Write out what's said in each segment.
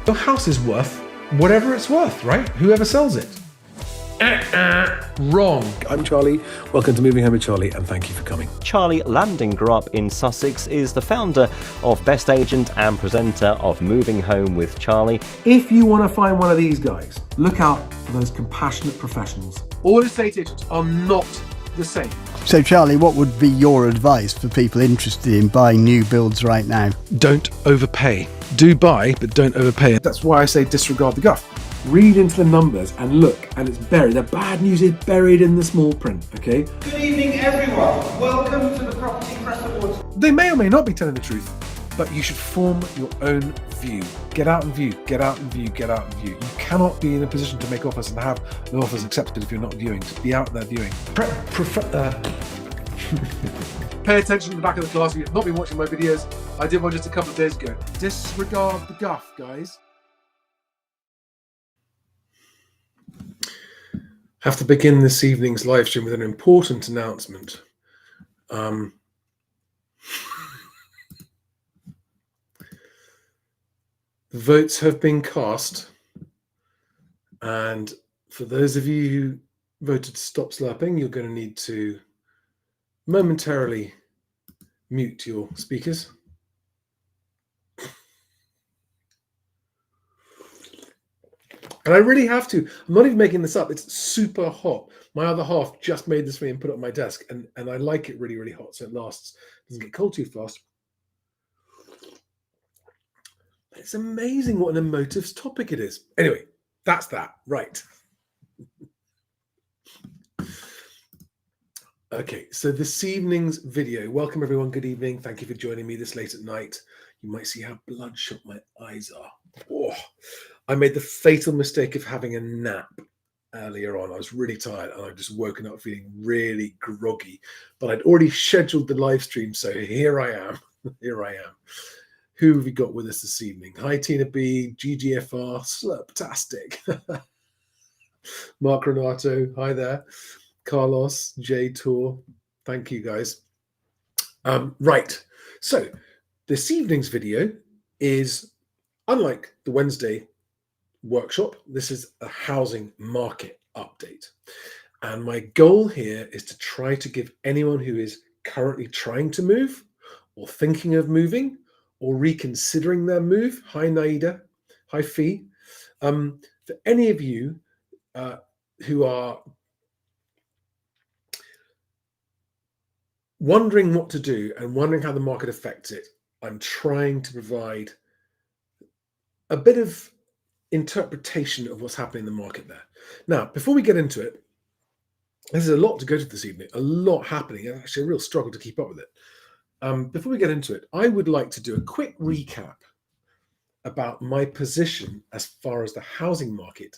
Your house is worth whatever it's worth, right? Whoever sells it. Wrong. I'm Charlie. Welcome to Moving Home with Charlie, and thank you for coming. Charlie Landing grew up in Sussex, is the founder of Best Agent and presenter of Moving Home with Charlie. If you want to find one of these guys, look out for those compassionate professionals. All estate agents are not the same. So Charlie, what would be your advice for people interested in buying new builds right now? Don't overpay. Do buy, but don't overpay. That's why I say disregard the guff. Read into the numbers and look, and it's buried. The bad news is buried in the small print, okay? Good evening, everyone. Welcome to the Property Press Awards. They may or may not be telling the truth, but you should form your own view. Get out and view, get out and view, get out and view. You cannot be in a position to make offers and have the offers accepted if you're not viewing. So be out there viewing. Pay attention to the back of the class. If you've not been watching my videos, I did one just a couple of days ago. Disregard the guff, guys. Have to begin this evening's live stream with an important announcement. The votes have been cast, and for those of you who voted to stop slurping, you're going to need to momentarily mute your speakers. And I really have to. I'm not even making this up. It's super hot. My other half just made this for me and put it on my desk. And I like it really, really hot. So it lasts. It doesn't get cold too fast. It's amazing what an emotive topic it is. Anyway, that's that. Right. Okay, so this evening's video. Welcome, everyone. Good evening. Thank you for joining me this late at night. You might see how bloodshot my eyes are. Oh, I made the fatal mistake of having a nap earlier on. I was really tired and I've just woken up feeling really groggy, but I'd already scheduled the live stream. So here I am. Here I am. Who have we got with us this evening? Hi, Tina B, GGFR, Slurptastic. Mark Renato, hi there. Carlos, J Tour, thank you guys. Right, so this evening's video is, unlike the Wednesday workshop, this is a housing market update. And my goal here is to try to give anyone who is currently trying to move or thinking of moving or reconsidering their move, hi Naida, hi Fee, for any of you who are wondering what to do and wondering how the market affects it, I'm trying to provide a bit of interpretation of what's happening in the market there. Now, before we get into it, there's a lot to go to this evening, a lot happening, and actually a real struggle to keep up with it. Before we get into it, I would like to do a quick recap about my position as far as the housing market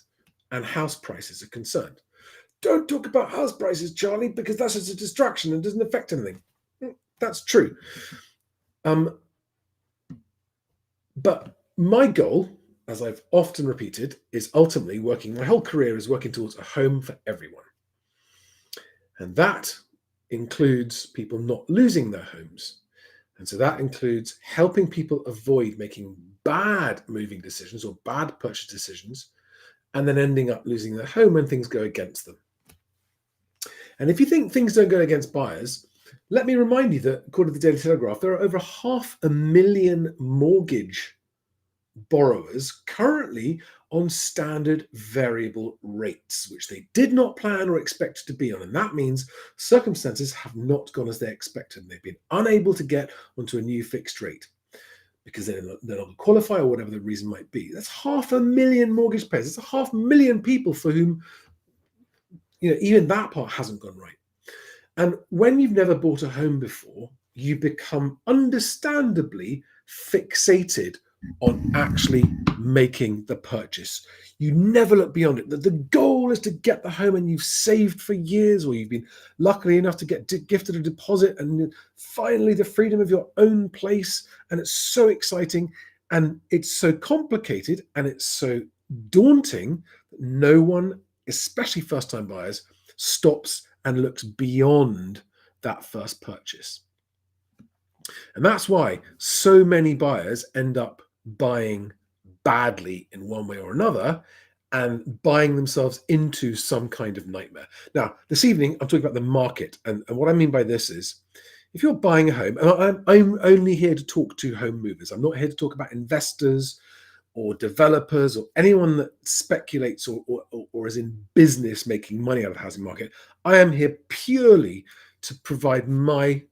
and house prices are concerned. Don't talk about house prices, Charlie, because that's just a distraction and doesn't affect anything. That's true. But my goal, as I've often repeated, is ultimately my whole career is working towards a home for everyone. And that includes people not losing their homes. And so that includes helping people avoid making bad moving decisions or bad purchase decisions, and then ending up losing their home when things go against them. And if you think things don't go against buyers, let me remind you that according to the Daily Telegraph, there are over 500,000 mortgage borrowers currently on standard variable rates, which they did not plan or expect to be on. And that means circumstances have not gone as they expected. And they've been unable to get onto a new fixed rate because they're not qualify or whatever the reason might be. That's 500,000 mortgage payers. It's 500,000 people for whom, even that part hasn't gone right. And when you've never bought a home before, you become understandably fixated on actually making the purchase. You never look beyond it. The goal is to get the home, and you've saved for years, or you've been lucky enough to get gifted a deposit, and finally the freedom of your own place. And it's so exciting, and it's so complicated, and it's so daunting that no one, especially first-time buyers, stops and looks beyond that first purchase. And that's why so many buyers end up buying badly in one way or another and buying themselves into some kind of nightmare. Now, this evening, I'm talking about the market. And what I mean by this is, if you're buying a home, and I'm only here to talk to home movers. I'm not here to talk about investors or developers or anyone that speculates or is in business making money out of the housing market. I am here purely to provide my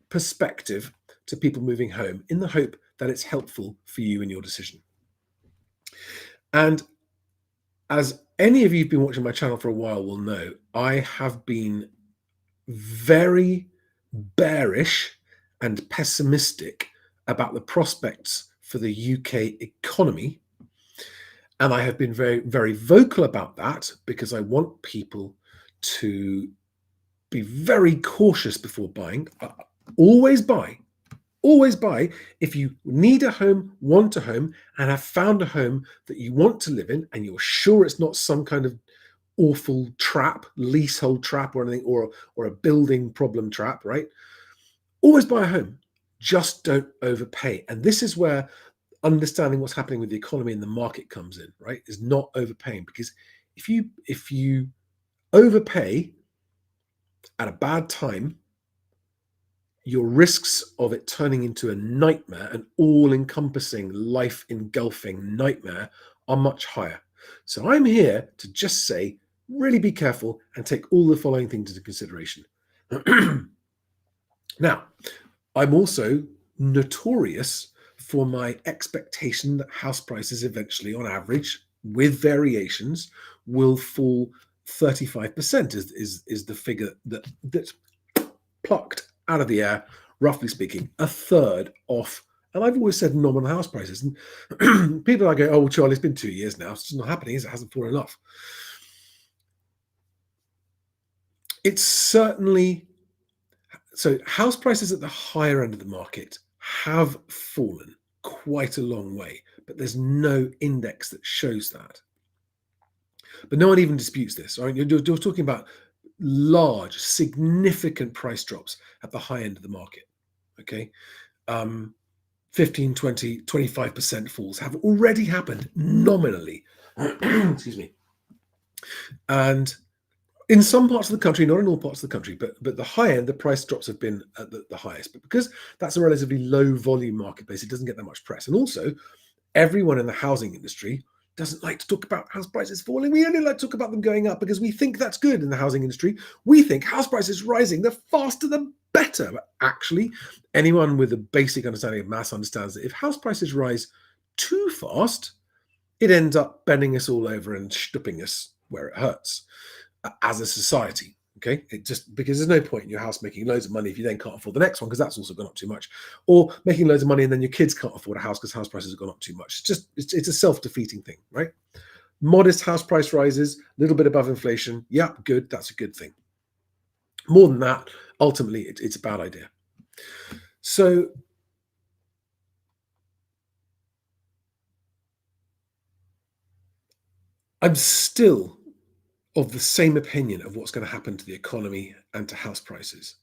perspective to people moving home in the hope that it's helpful for you in your decision. And as any of you who've been watching my channel for a while will know, I have been very bearish and pessimistic about the prospects for the UK economy. And I have been very, very vocal about that because I want people to be very cautious before buying. Always buy. Always buy if you need a home, want a home, and have found a home that you want to live in, and you're sure it's not some kind of awful trap, leasehold trap or anything, or a building problem trap, right? Always buy a home. Just don't overpay. And this is where understanding what's happening with the economy and the market comes in, right? Is not overpaying, because if you overpay at a bad time, your risks of it turning into a nightmare, an all-encompassing, life-engulfing nightmare, are much higher. So I'm here to just say, really be careful and take all the following things into consideration. Now, I'm also notorious for my expectation that house prices eventually, on average, with variations, will fall 35%, is the figure that's plucked out of the air, roughly speaking, a third off. And I've always said nominal house prices. And people are going, oh, well, Charlie, it's been 2 years now. It's not happening, is it? It hasn't fallen off. It's certainly... So house prices at the higher end of the market have fallen quite a long way, but there's no index that shows that. But no one even disputes this. Right? You're talking about large, significant price drops at the high end of the market. Okay. 15, 20, 25% falls have already happened nominally. Excuse me. And in some parts of the country, not in all parts of the country, but the high end, the price drops have been at the highest. But because that's a relatively low volume marketplace, it doesn't get that much press. And also, everyone in the housing industry doesn't like to talk about house prices falling. We only like to talk about them going up because we think that's good in the housing industry. We think house prices rising, the faster the better. But actually, anyone with a basic understanding of maths understands that if house prices rise too fast, it ends up bending us all over and stopping us where it hurts as a society. Okay, it just, because there's no point in your house making loads of money if you then can't afford the next one, because that's also gone up too much, or making loads of money and then your kids can't afford a house because house prices have gone up too much. It's a self-defeating thing, right? Modest house price rises, a little bit above inflation, yeah, good, that's a good thing. More than that, ultimately, it's a bad idea. So I'm still of the same opinion of what's going to happen to the economy and to house prices.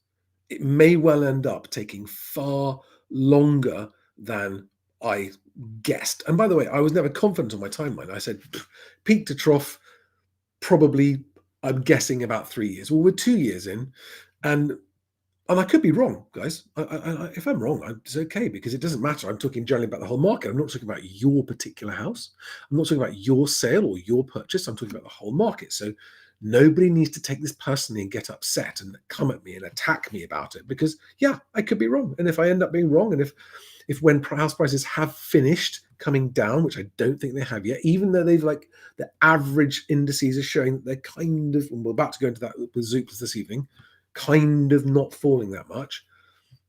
It may well end up taking far longer than I guessed. And by the way, I was never confident on my timeline. I said peak to trough, probably, I'm guessing about 3 years. Well, we're 2 years in, and I could be wrong, guys. If I'm wrong, it's okay, because it doesn't matter. I'm talking generally about the whole market. I'm not talking about your particular house. I'm not talking about your sale or your purchase. I'm talking about the whole market. So nobody needs to take this personally and get upset and come at me and attack me about it, because, yeah, I could be wrong. And if I end up being wrong, and if when house prices have finished coming down, which I don't think they have yet, even though they've, like, the average indices are showing that they're kind of, and we're about to go into that with Zoops this evening, kind of not falling that much,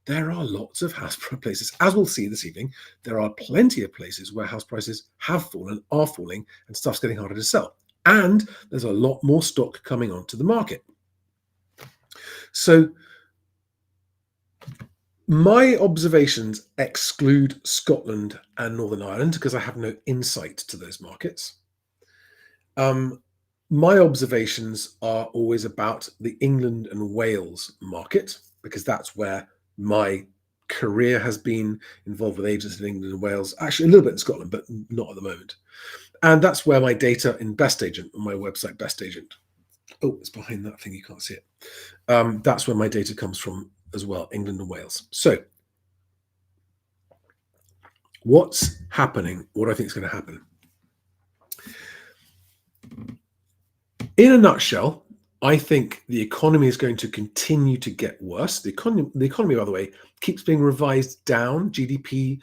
there are lots of house places, as we'll see this evening, there are plenty of places where house prices have fallen, are falling, and stuff's getting harder to sell. And there's a lot more stock coming onto the market. So my observations exclude Scotland and Northern Ireland because I have no insight to those markets. My observations are always about the England and Wales market, because that's where my career has been involved with agents in England and Wales, actually a little bit in Scotland, but not at the moment. And that's where my data in Best Agent, on my website, Best Agent. Oh, it's behind that thing, you can't see it. That's where my data comes from as well, England and Wales. So what's happening? What I think is going to happen? In a nutshell, I think the economy is going to continue to get worse. The economy, by the way, keeps being revised down. GDP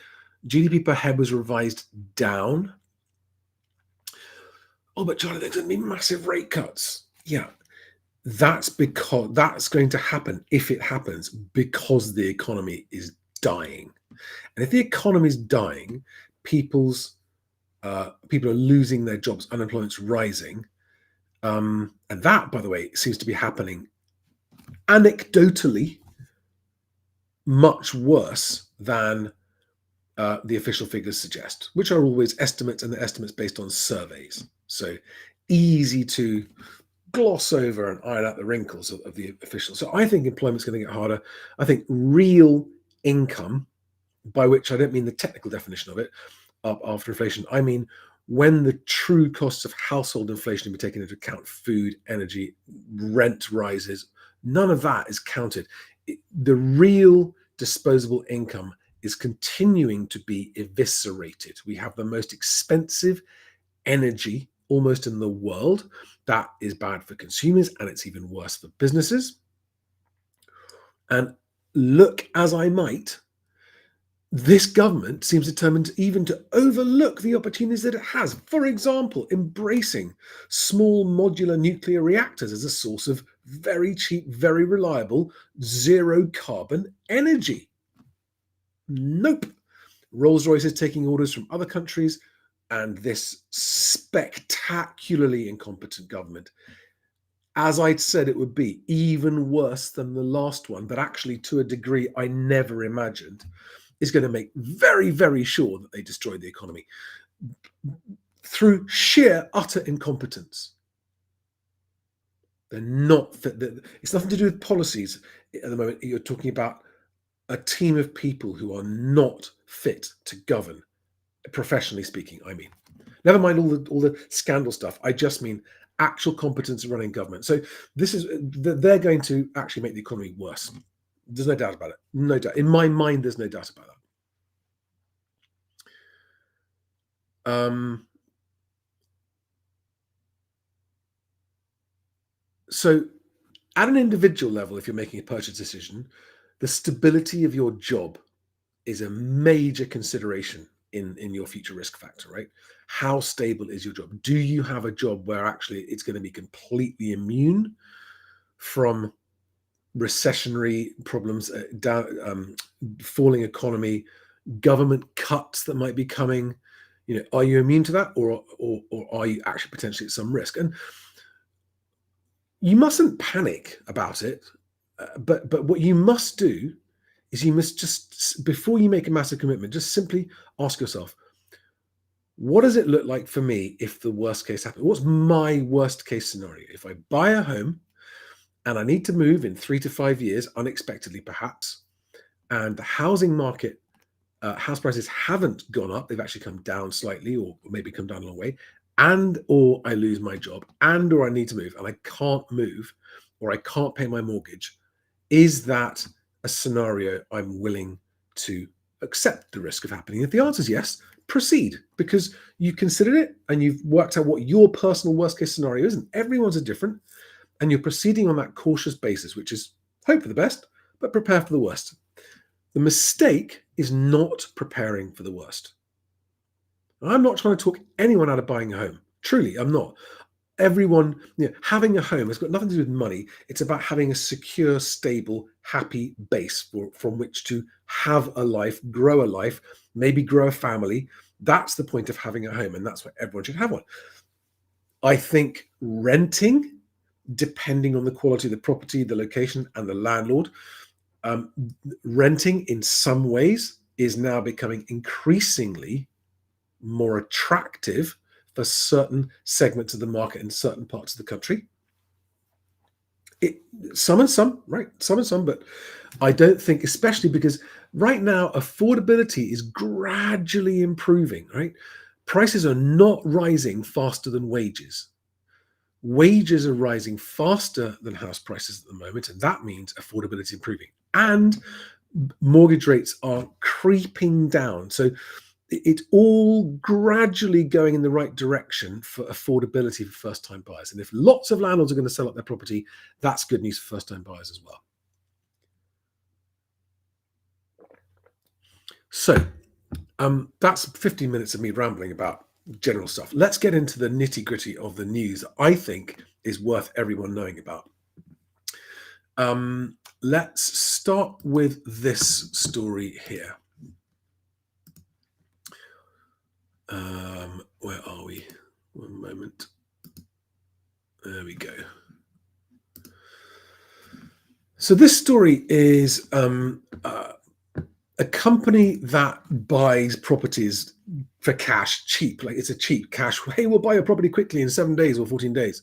per head was revised down. Oh, but Charlie, there's going to be massive rate cuts. Yeah, that's going to happen if it happens, because the economy is dying. And if the economy is dying, people are losing their jobs, unemployment's rising. And that, by the way, seems to be happening anecdotally much worse than the official figures suggest, which are always estimates, and the estimates based on surveys. So easy to gloss over and iron out the wrinkles of the official. So I think employment's going to get harder. I think real income, by which I don't mean the technical definition of it, after inflation, I mean when the true costs of household inflation be taken into account, food, energy, rent rises, none of that is counted. The real disposable income is continuing to be eviscerated. We have the most expensive energy almost in the world. That is bad for consumers, and it's even worse for businesses. And look as I might, this government seems determined even to overlook the opportunities that it has. For example, embracing small modular nuclear reactors as a source of very cheap, very reliable, zero carbon energy. Nope. Rolls-Royce is taking orders from other countries, and this spectacularly incompetent government, as I'd said it would be, even worse than the last one, but actually to a degree I never imagined, is going to make very, very sure that they destroy the economy through sheer, utter incompetence. They're not fit. It's nothing to do with policies at the moment. You're talking about a team of people who are not fit to govern, professionally speaking, I mean. Never mind all the scandal stuff. I just mean actual competence in running government. So they're going to actually make the economy worse. There's no doubt about it. No doubt. In my mind, there's no doubt about that. So at an individual level, if you're making a purchase decision, the stability of your job is a major consideration in your future risk factor, right? How stable is your job? Do you have a job where actually it's going to be completely immune from recessionary problems, falling economy, government cuts that might be coming? Are you immune to that, or are you actually potentially at some risk? And you mustn't panic about it, but what you must do is you must just, before you make a massive commitment, just simply ask yourself, what does it look like for me if the worst case happens? What's my worst case scenario? If I buy a home and I need to move in 3 to 5 years, unexpectedly perhaps, and the housing market, house prices haven't gone up, they've actually come down slightly, or maybe come down a long way, or I lose my job, or I need to move and I can't move, or I can't pay my mortgage, is that a scenario I'm willing to accept the risk of happening? If the answer is yes, proceed, because you considered it and you've worked out what your personal worst case scenario is, and everyone's are different, and you're proceeding on that cautious basis, which is hope for the best, but prepare for the worst. The mistake is not preparing for the worst. I'm not trying to talk anyone out of buying a home. Truly, I'm not. Everyone, having a home has got nothing to do with money. It's about having a secure, stable, happy base from which to have a life, grow a life, maybe grow a family. That's the point of having a home, and that's why everyone should have one. I think renting, depending on the quality of the property, the location, and the landlord, renting in some ways is now becoming increasingly more attractive for certain segments of the market in certain parts of the country. Some and some, right? Some and some, but I don't think, especially because right now affordability is gradually improving, right? Prices are not rising faster than wages. Wages are rising faster than house prices at the moment, and that means affordability is improving. And mortgage rates are creeping down. So it's all gradually going in the right direction for affordability for first-time buyers. And if lots of landlords are going to sell up their property, that's good news for first-time buyers as well. So that's 15 minutes of me rambling about general stuff. Let's get into the nitty-gritty of the news that I think is worth everyone knowing about. Let's start with this story here. Where are we? One moment. There we go. So this story is a company that buys properties for cash, cheap. Like, it's a cheap cash. Hey, we'll buy a property quickly in 7 days or 14 days.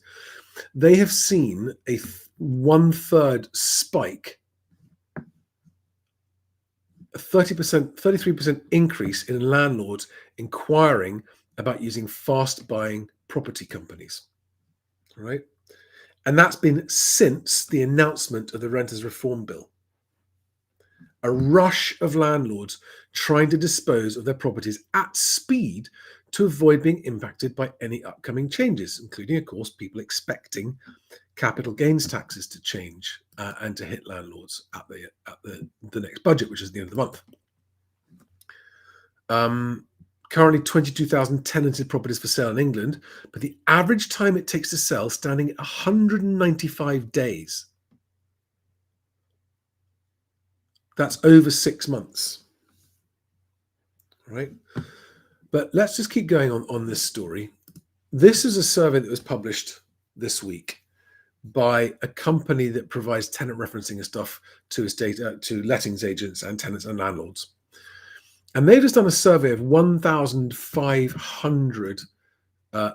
They have seen a 1/3 spike, a 33% increase in landlords inquiring about using fast buying property companies, right? And that's been since the announcement of the Renters Reform Bill. A rush of landlords trying to dispose of their properties at speed to avoid being impacted by any upcoming changes, including, of course, people expecting capital gains taxes to change and to hit landlords at the next budget, which is the end of the month. Currently 22,000 tenanted properties for sale in England, but the average time it takes to sell standing at 195 days. That's over 6 months, right? But let's just keep going on this story. This is a survey that was published this week by a company that provides tenant referencing and stuff to to lettings agents and tenants and landlords. And they've just done a survey of 1,500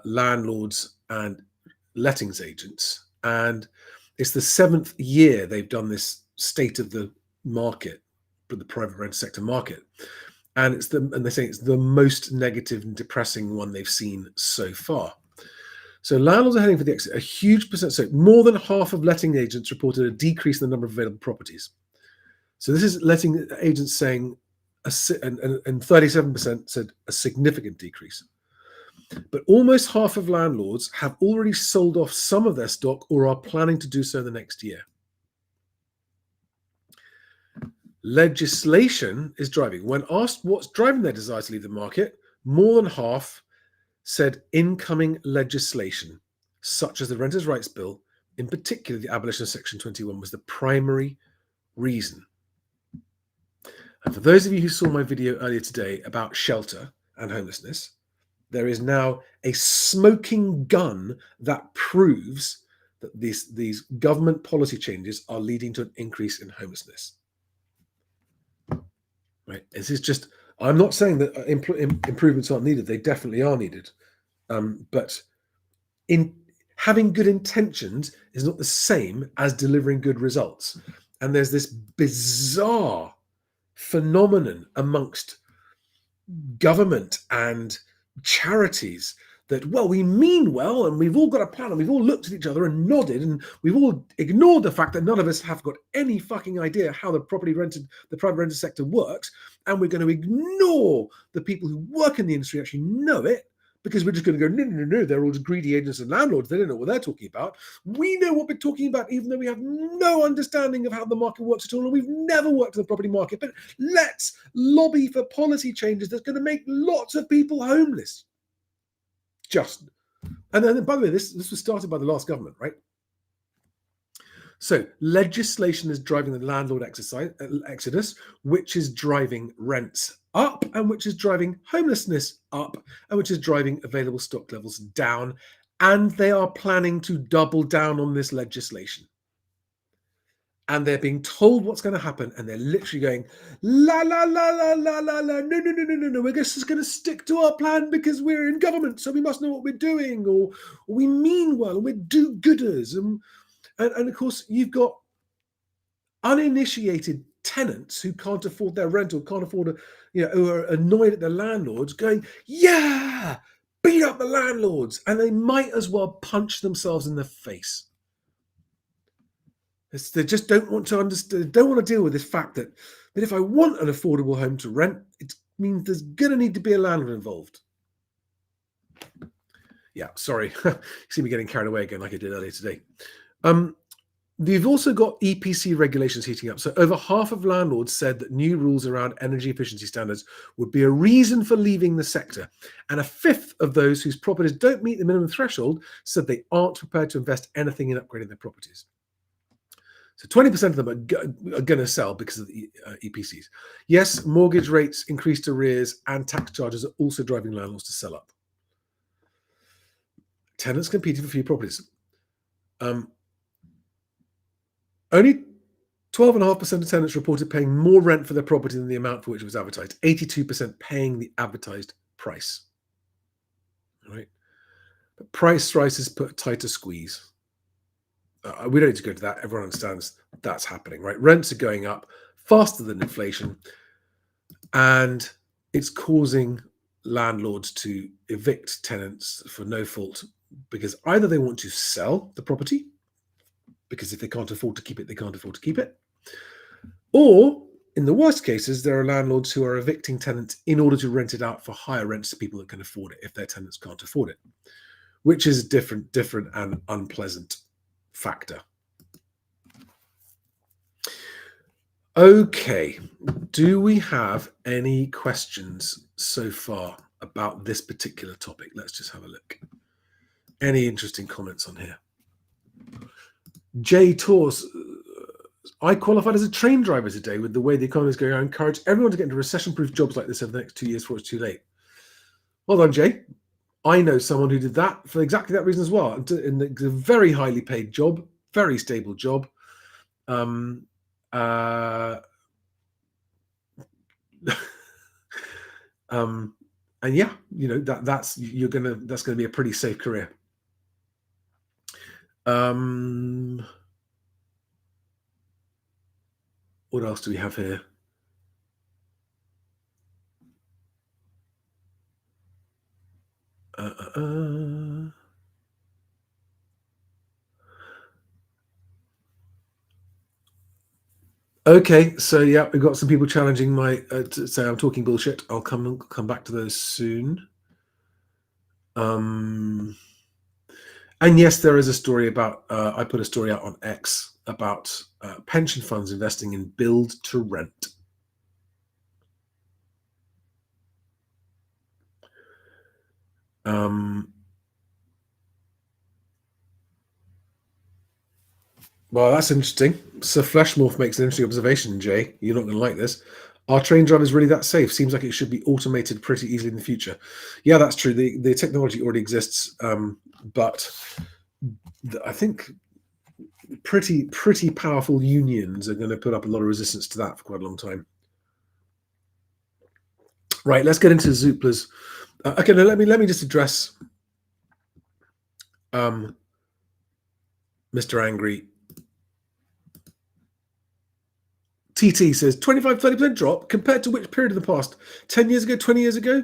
landlords and lettings agents. And it's the 7th year they've done this state of the market, but the private rent sector market. And they say it's the most negative and depressing one they've seen so far. So landlords are heading for the exit. A huge percent, so more than half of letting agents reported a decrease in the number of available properties. So this is letting agents saying, and 37% said a significant decrease. But almost half of landlords have already sold off some of their stock or are planning to do so the next year. Legislation is driving. When asked what's driving their desire to leave the market, more than half said incoming legislation, such as the Renters' Rights Bill, in particular the abolition of Section 21, was the primary reason. And for those of you who saw my video earlier today about shelter and homelessness, there is now a smoking gun that proves that these government policy changes are leading to an increase in homelessness. Right? This is just, I'm not saying that improvements aren't needed. They definitely are needed. But in having good intentions is not the same as delivering good results. And there's this bizarre phenomenon amongst government and charities that, well, we mean well, and we've all got a plan, and we've all looked at each other and nodded, and we've all ignored the fact that none of us have got any fucking idea how the private rented sector works, and we're going to ignore the people who work in the industry actually know it, because we're just going to go, no, they're all just greedy agents and landlords. They don't know what they're talking about. We know what we're talking about, even though we have no understanding of how the market works at all, and we've never worked in the property market. But let's lobby for policy changes that's going to make lots of people homeless. And then, by the way, this was started by the last government, right? So legislation is driving the landlord exodus, which is driving rents up, and which is driving homelessness up, and which is driving available stock levels down. And they are planning to double down on this legislation. And they're being told what's going to happen, and they're literally going, la, la, la, la, la, la, la, no, we're just going to stick to our plan because we're in government, so we must know what we're doing, or we mean well, and we're do-gooders. And of course, you've got uninitiated tenants who can't afford their rent or can't afford who are annoyed at their landlords going, yeah, beat up the landlords, and they might as well punch themselves in the face. They just don't want to understand, don't want to deal with this fact that if I want an affordable home to rent, it means there's going to need to be a landlord involved. Yeah, sorry. You see me getting carried away again like I did earlier today. We've also got EPC regulations heating up. So over half of landlords said that new rules around energy efficiency standards would be a reason for leaving the sector. And a fifth of those whose properties don't meet the minimum threshold said they aren't prepared to invest anything in upgrading their properties. So 20% of them are going to sell because of the EPCs. Yes, mortgage rates, increased arrears, and tax charges are also driving landlords to sell up. Tenants competing for few properties. Only 12.5% of tenants reported paying more rent for their property than the amount for which it was advertised. 82% paying the advertised price. All right. But price rises put a tighter squeeze. We don't need to go to that. Everyone understands that's happening, right? Rents are going up faster than inflation, and it's causing landlords to evict tenants for no fault, because either they want to sell the property, because if they can't afford to keep it, they can't afford to keep it. Or, in the worst cases, there are landlords who are evicting tenants in order to rent it out for higher rents to people that can afford it if their tenants can't afford it, which is a different and unpleasant factor. Okay, do we have any questions so far about this particular topic? Let's just have a look. Any interesting comments on here? Jay Tors, I qualified as a train driver today. With the way the economy is going, I encourage everyone to get into recession-proof jobs like this over the next 2 years before it's too late. Well done, Jay. I know someone who did that for exactly that reason as well. In a very highly paid job, very stable job. And yeah, that's gonna be a pretty safe career. What else do we have here? Okay, so yeah, we've got some people challenging my to say I'm talking bullshit. I'll come back to those soon. And yes, there is a story about I put a story out on X about pension funds investing in build to rent. Well, that's interesting. Sir Fleshmorph makes an interesting observation, Jay. You're not going to like this. Are train drivers really that safe? Seems like it should be automated pretty easily in the future. Yeah, that's true. The technology already exists, but I think pretty powerful unions are going to put up a lot of resistance to that for quite a long time. Right, let's get into Zoopla's. Okay, now let me just address Mr. Angry. TT says 25-30% drop compared to which period in the past? 10 years ago, 20 years ago?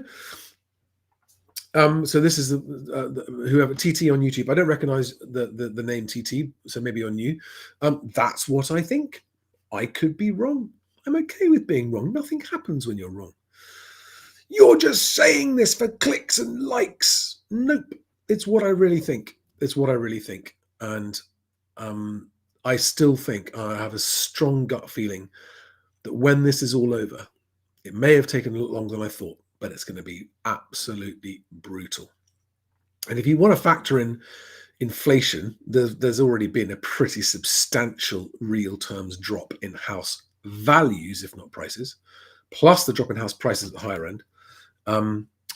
So this is whoever TT on YouTube. I don't recognize the name TT, so maybe you're new. That's what I think. I could be wrong. I'm okay with being wrong. Nothing happens when you're wrong. You're just saying this for clicks and likes. Nope. It's what I really think. It's what I really think. And I still think, I have a strong gut feeling that when this is all over, it may have taken a little longer than I thought, but it's going to be absolutely brutal. And if you want to factor in inflation, there's already been a pretty substantial real terms drop in house values, if not prices, plus the drop in house prices at the higher end.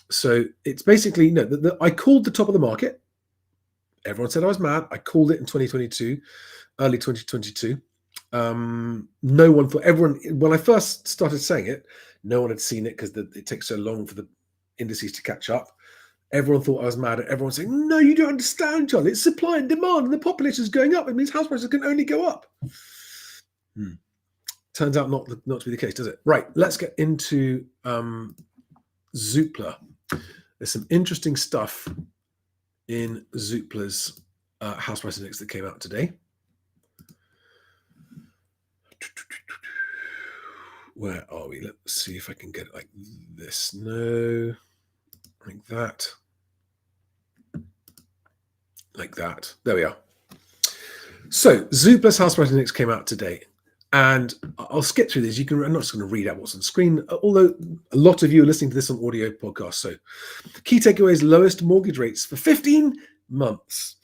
So it's basically, I called the top of the market. Everyone said I was mad. I called it in 2022, early 2022. No one thought, when I first started saying it, no one had seen it because it takes so long for the indices to catch up. Everyone thought I was mad at everyone saying, no, you don't understand, John. It's supply and demand and the population is going up. It means house prices can only go up. Turns out not to be the case, does it? Right, let's get into Zoopla. There's some interesting stuff in Zoopla's house price index that came out today. Where are we? Let's see if I can get it like this. No, like that. Like that. There we are. So Zoopla's house price index came out today. And I'll skip through this. I'm not just going to read out what's on screen, although a lot of you are listening to this on audio podcast. So key takeaways: lowest mortgage rates for 15 months.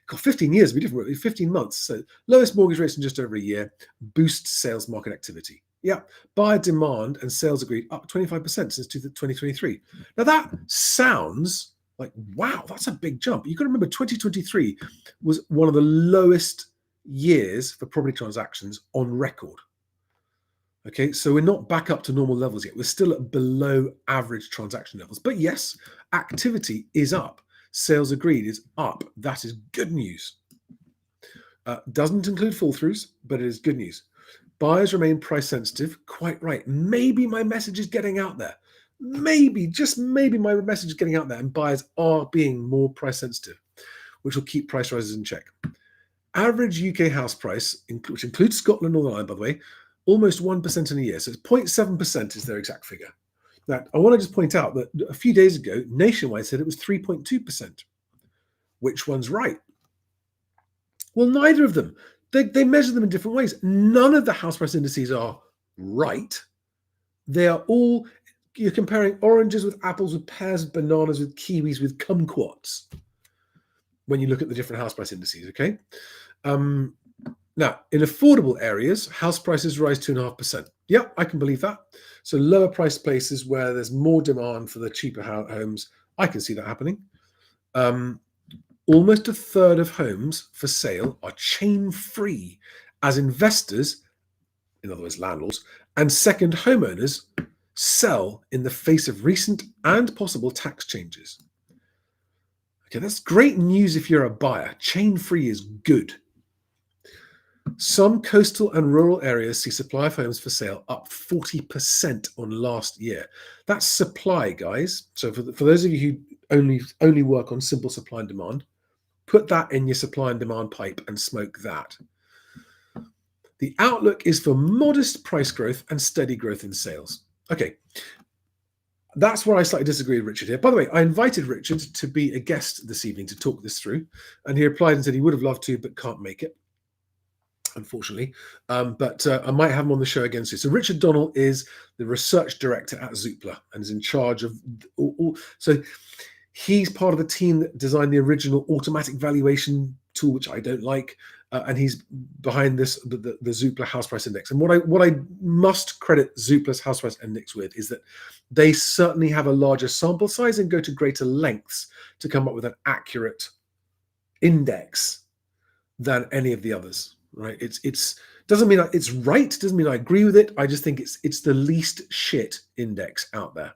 God, 15 years would be different. 15 months. So lowest mortgage rates in just over a year. Boost sales market activity. Yeah. Buyer demand and sales agreed up 25% since 2023. Now that sounds like, wow, that's a big jump. You got to remember 2023 was one of the lowest years for property transactions on record. Okay, so we're not back up to normal levels yet. We're still at below average transaction levels. But yes, activity is up. Sales agreed is up. That is good news. Doesn't include fall throughs, but it is good news. Buyers remain price sensitive. Quite right. Maybe my message is getting out there. Maybe, just maybe my message is getting out there and buyers are being more price sensitive, which will keep price rises in check. Average UK house price, which includes Scotland and Northern Ireland, by the way, almost 1% in a year. So it's 0.7% is their exact figure. Now, I want to just point out that a few days ago, Nationwide said it was 3.2%. Which one's right? Well, neither of them. They measure them in different ways. None of the house price indices are right. They are all, you're comparing oranges with apples, with pears, with bananas, with kiwis, with kumquats when you look at the different house price indices, okay? Now, in affordable areas, house prices rise 2.5%. Yeah, I can believe that. So lower price places where there's more demand for the cheaper homes, I can see that happening. Almost a third of homes for sale are chain-free as investors, in other words, landlords, and second homeowners sell in the face of recent and possible tax changes. Okay, that's great news if you're a buyer. Chain-free is good. Some coastal and rural areas see supply of homes for sale up 40% on last year. That's supply, guys. So for those of you who only work on simple supply and demand, put that in your supply and demand pipe and smoke that. The outlook is for modest price growth and steady growth in sales. Okay, that's where I slightly disagree with Richard here. By the way, I invited Richard to be a guest this evening to talk this through, and he replied and said he would have loved to, but can't make it, unfortunately. But I might have him on the show again soon. So Richard Donnell is the research director at Zoopla and is in charge of so he's part of the team that designed the original automatic valuation tool, which I don't like, and he's behind this the Zoopla house price index. And what I must credit Zoopla's house price index with is that they certainly have a larger sample size and go to greater lengths to come up with an accurate index than any of the others. Right? It's doesn't mean it's right. Doesn't mean I agree with it. I just think it's the least shit index out there.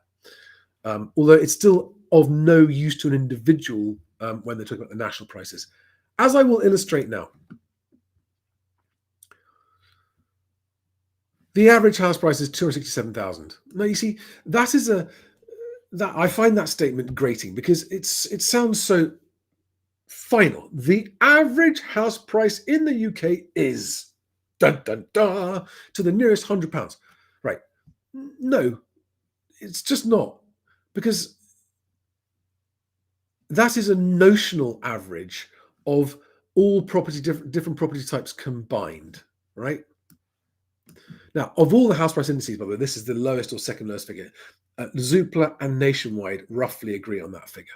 Although it's still of no use to an individual when they're talking about the national prices, as I will illustrate now. The average house price is 267,000. Now you see that I find that statement grating because it sounds so final. The average house price in the UK is dun, dun, dun, to the nearest £100. Right? No, it's just not, because that is a notional average of all different property types combined, right? Now, of all the house price indices, by the way, this is the lowest or second lowest figure. Zoopla and Nationwide roughly agree on that figure.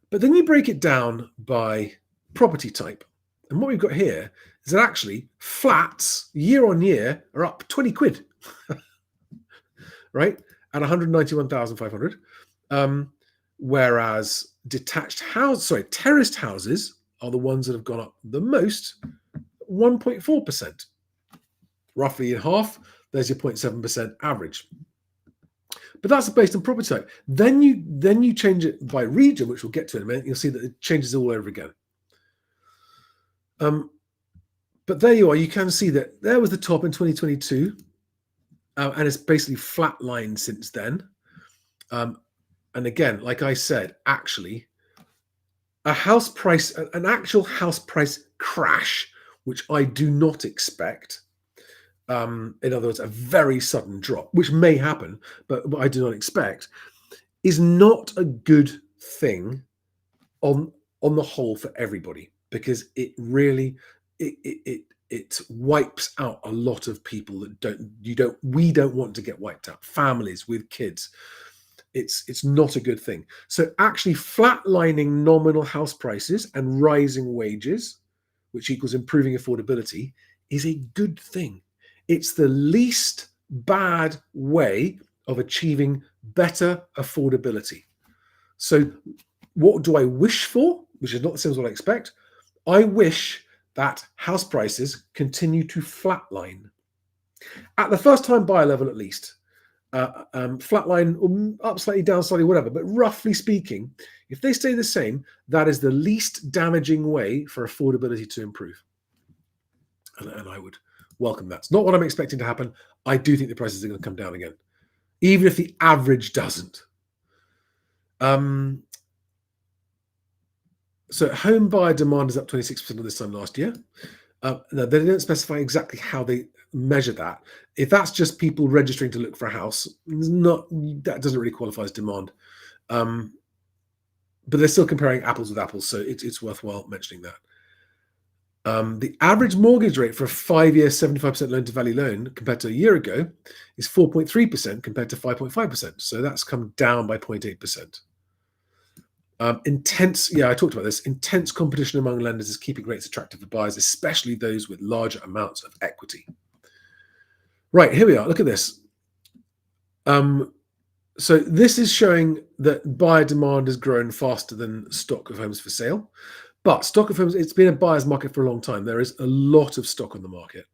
But then you break it down by property type. And what we've got here is that actually flats year on year are up 20 quid, right? At 191,500. Whereas terraced houses are the ones that have gone up the most, 1.4%. Roughly in half, there's your 0.7% average. But that's based on property type. Then you change it by region, which we'll get to in a minute. You'll see that it changes all over again. But there you are. You can see that there was the top in 2022, and it's basically flatlined since then. And again, like I said, actually, an actual house price crash, which I do not expect. In other words, a very sudden drop, which may happen, but I do not expect, is not a good thing on the whole for everybody, because it really it wipes out a lot of people that we don't want to get wiped out. Families with kids. It's not a good thing. So actually flatlining nominal house prices and rising wages, which equals improving affordability, is a good thing. It's the least bad way of achieving better affordability. So what do I wish for? Which is not the same as what I expect. I wish that house prices continue to flatline. At the first time buyer level, at least. Flatline, up slightly, down slightly, whatever. But roughly speaking, if they stay the same, that is the least damaging way for affordability to improve. And I would welcome that. It's not what I'm expecting to happen. I do think the prices are going to come down again, even if the average doesn't. So home buyer demand is up 26% on this time last year. Now, they don't specify exactly how they measure that. If that's just people registering to look for a house, that doesn't really qualify as demand. But they're still comparing apples with apples, so it's worthwhile mentioning that. The average mortgage rate for a 5-year 75% loan-to-value loan compared to a year ago is 4.3% compared to 5.5%. So that's come down by 0.8%. I talked about this. Intense competition among lenders is keeping rates attractive for buyers, especially those with larger amounts of equity. Right, here we are. Look at this. So this is showing that buyer demand has grown faster than stock of homes for sale. But stock of homes, it's been a buyer's market for a long time. There is a lot of stock on the market.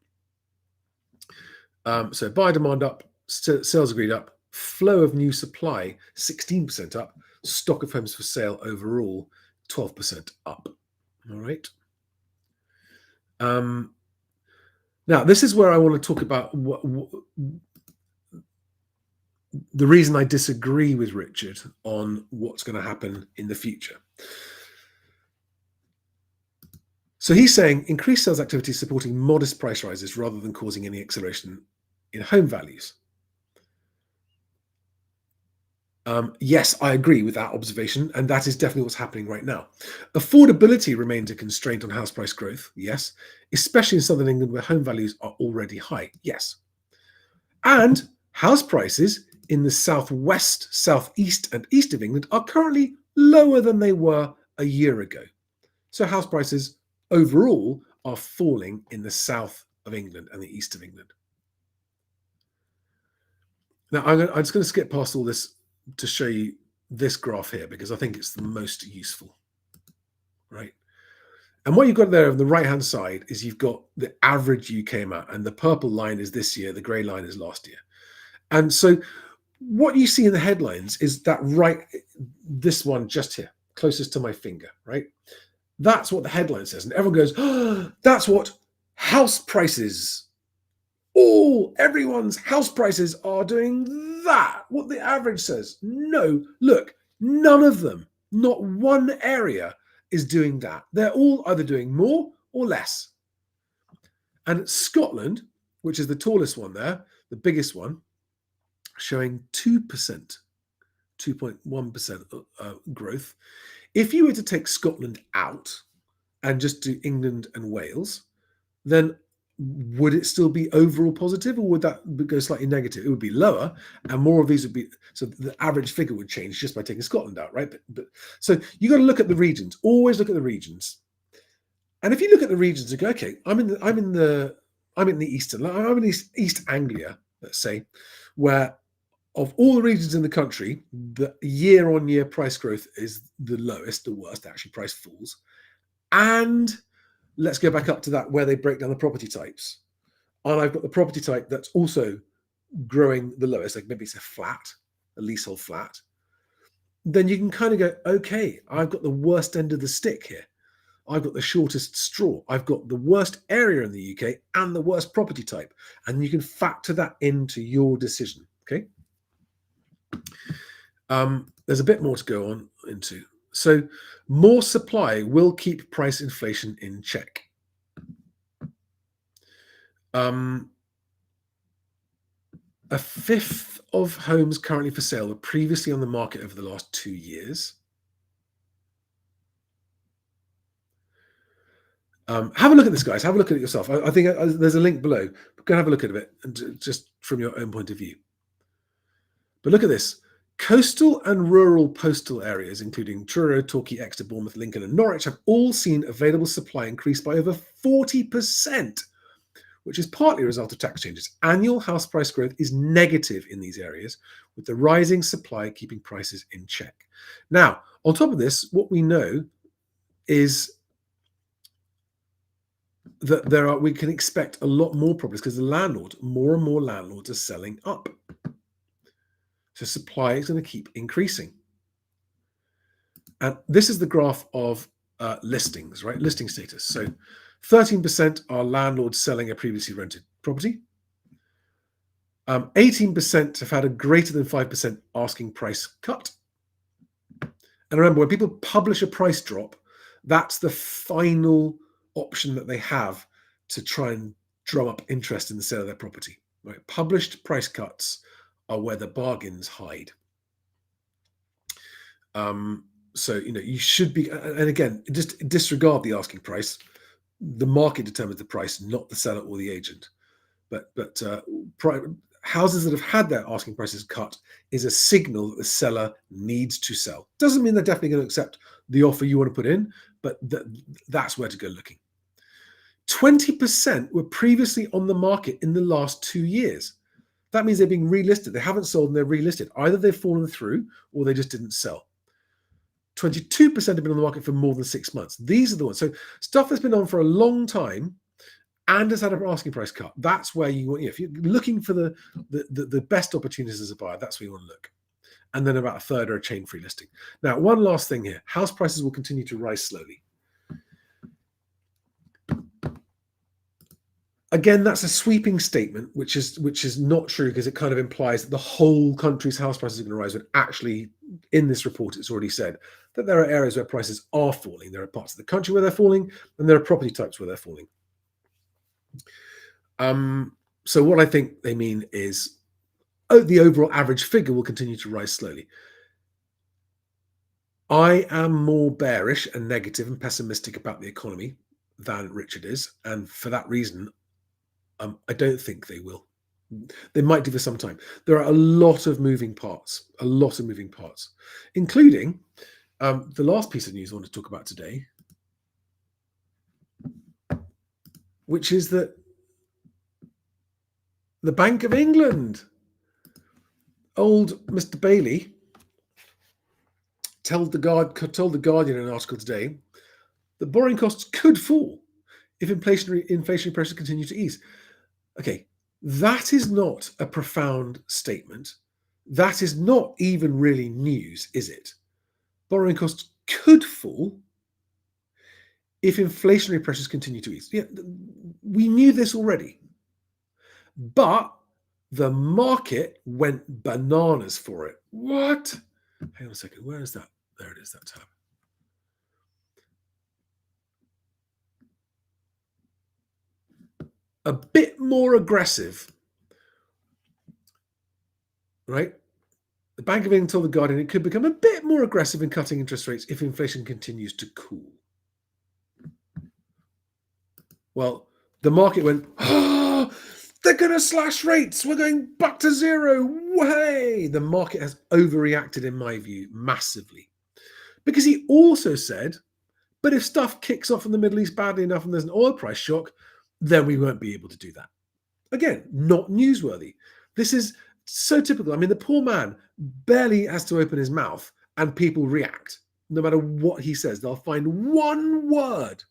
So buyer demand up, sales agreed up, flow of new supply 16% up, stock of homes for sale overall 12% up. All right. Now, this is where I want to talk about the reason I disagree with Richard on what's going to happen in the future. So he's saying increased sales activity supporting modest price rises rather than causing any acceleration in home values. Yes, I agree with that observation, and that is definitely what's happening right now. Affordability remains a constraint on house price growth, yes, especially in southern England where home values are already high, yes. And house prices in the southwest, southeast, and east of England are currently lower than they were a year ago. So house prices overall are falling in the south of England and the east of England. Now, I'm just going to skip past all this to show you this graph here because I think it's the most useful, right? And what you've got there on the right-hand side is you've got the average UK amount, and the purple line is this year, the grey line is last year. And so what you see in the headlines is that this one just here, closest to my finger, right? That's what the headline says. And everyone goes, oh, that's what house prices, everyone's house prices are doing that, what the average says. No, look, none of them, not one area is doing that. They're all either doing more or less. And Scotland, which is the tallest one there, the biggest one, showing 2.1% growth. If you were to take Scotland out and just do England and Wales, then would it still be overall positive, or would that go slightly negative? It would be lower, and more of these would be, so the average figure would change just by taking Scotland out, right? But so you got to look at the regions. Always look at the regions. And if you look at the regions and go, okay, I'm in the eastern, I'm in East Anglia, let's say, where of all the regions in the country, the year-on-year price growth is the lowest, the worst. Actually, price falls, and let's go back up to that where they break down the property types. And I've got the property type that's also growing the lowest, like maybe it's a leasehold flat. Then you can kind of go, okay, I've got the worst end of the stick here. I've got the shortest straw. I've got the worst area in the UK and the worst property type. And you can factor that into your decision. Okay. There's a bit more to go on into. So more supply will keep price inflation in check. A fifth of homes currently for sale were previously on the market over the last 2 years. Have a look at this, guys. Have a look at it yourself. I think there's a link below. Go and have a look at it, and just from your own point of view. But look at this. Coastal and rural postal areas, including Truro, Torquay, Exeter, Bournemouth, Lincoln, and Norwich, have all seen available supply increase by over 40%, which is partly a result of tax changes. Annual house price growth is negative in these areas, with the rising supply keeping prices in check. Now, on top of this, what we know is that we can expect a lot more problems because more and more landlords are selling up. So supply is going to keep increasing. And this is the graph of listings, right? Listing status. So 13% are landlords selling a previously rented property. 18% have had a greater than 5% asking price cut. And remember, when people publish a price drop, that's the final option that they have to try and drum up interest in the sale of their property. Right? Published price cuts are where the bargains hide. So, you should be, and again, just disregard the asking price. The market determines the price, not the seller or the agent. But houses that have had their asking prices cut is a signal that the seller needs to sell. Doesn't mean they're definitely going to accept the offer you want to put in, but that's where to go looking. 20% were previously on the market in the last 2 years. That means they're being relisted. They haven't sold and they're relisted. Either they've fallen through or they just didn't sell. 22% have been on the market for more than 6 months. These are the ones. So stuff that's been on for a long time and has had an asking price cut. That's where you want, if you're looking for the best opportunities as a buyer, that's where you want to look. And then about a third are a chain-free listing. Now, one last thing here. House prices will continue to rise slowly. Again, that's a sweeping statement, which is not true because it kind of implies that the whole country's house prices are going to rise. But actually, in this report, it's already said that there are areas where prices are falling. There are parts of the country where they're falling, and there are property types where they're falling. So what I think they mean is, the overall average figure will continue to rise slowly. I am more bearish and negative and pessimistic about the economy than Richard is, and for that reason, I don't think they will. They might do for some time. There are a lot of moving parts, including the last piece of news I want to talk about today, which is that the Bank of England, old Mr. Bailey, told the Guardian in an article today that borrowing costs could fall if inflationary pressures continue to ease. Okay, that is not a profound statement. That is not even really news, is it? Borrowing costs could fall if inflationary pressures continue to ease. Yeah, we knew this already. But the market went bananas for it. What? Hang on a second. Where is that? There it is, that tab. A bit more aggressive, right? The Bank of England told the Guardian it could become a bit more aggressive in cutting interest rates if inflation continues to cool. Well, the market went, they're going to slash rates. We're going back to zero. Way! The market has overreacted, in my view, massively. Because he also said, but if stuff kicks off in the Middle East badly enough and there's an oil price shock, then we won't be able to do that. Again, not newsworthy. This is so typical. I mean, the poor man barely has to open his mouth and people react. No matter what he says, they'll find one word.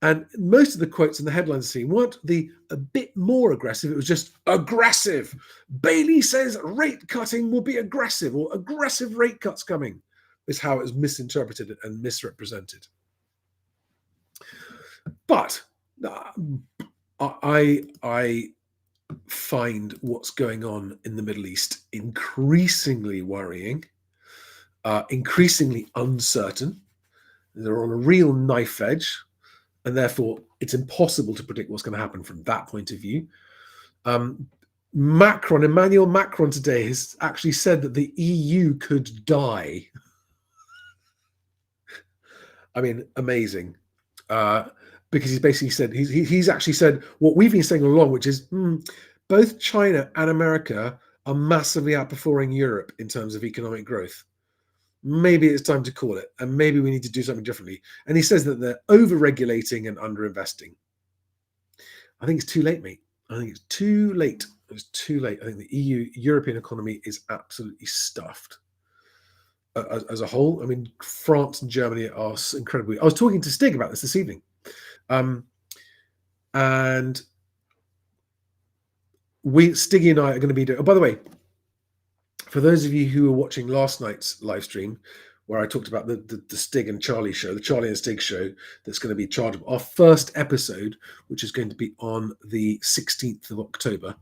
And most of the quotes in the headlines scene weren't a bit more aggressive. It was just aggressive. Bailey says rate cutting will be aggressive, or aggressive rate cuts coming, is how it was misinterpreted and misrepresented. But I find what's going on in the Middle East increasingly worrying, increasingly uncertain. They're on a real knife edge, and therefore it's impossible to predict what's going to happen from that point of view. Emmanuel Macron today has actually said that the EU could die. I mean, amazing. Because he's basically said, he's actually said what we've been saying all along, which is both China and America are massively outperforming Europe in terms of economic growth. Maybe it's time to call it, and maybe we need to do something differently. And he says that they're over-regulating and under-investing. I think it's too late, mate. I think it's too late. It's too late. I think the European economy is absolutely stuffed as a whole. I mean, France and Germany are incredibly. I was talking to Stig about this evening, and Stiggy and I are going to be doing. Oh, by the way, for those of you who were watching last night's live stream, where I talked about the Stig and Charlie show, the Charlie and Stig show, that's going to be chargeable. Our first episode, which is going to be on the 16th of October,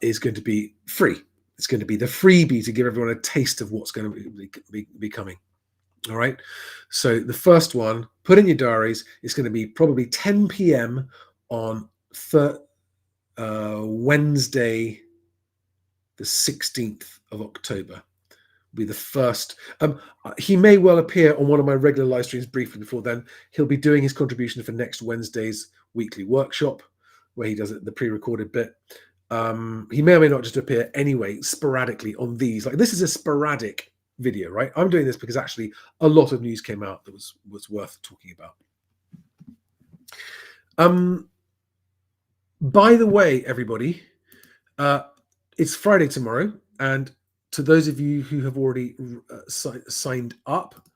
is going to be free. It's going to be the freebie to give everyone a taste of what's going to be coming. All right. So the first one, put in your diaries, it's going to be probably 10 p.m. on Wednesday, the 16th of October. Be the first. He may well appear on one of my regular live streams briefly before then. He'll be doing his contribution for next Wednesday's weekly workshop, where he does it the pre-recorded bit. He may or may not just appear anyway, sporadically on these. Like, this is a sporadic video, right? I'm doing this because actually a lot of news came out that was worth talking about. By the way, everybody, it's Friday tomorrow, and to those of you who have already signed up,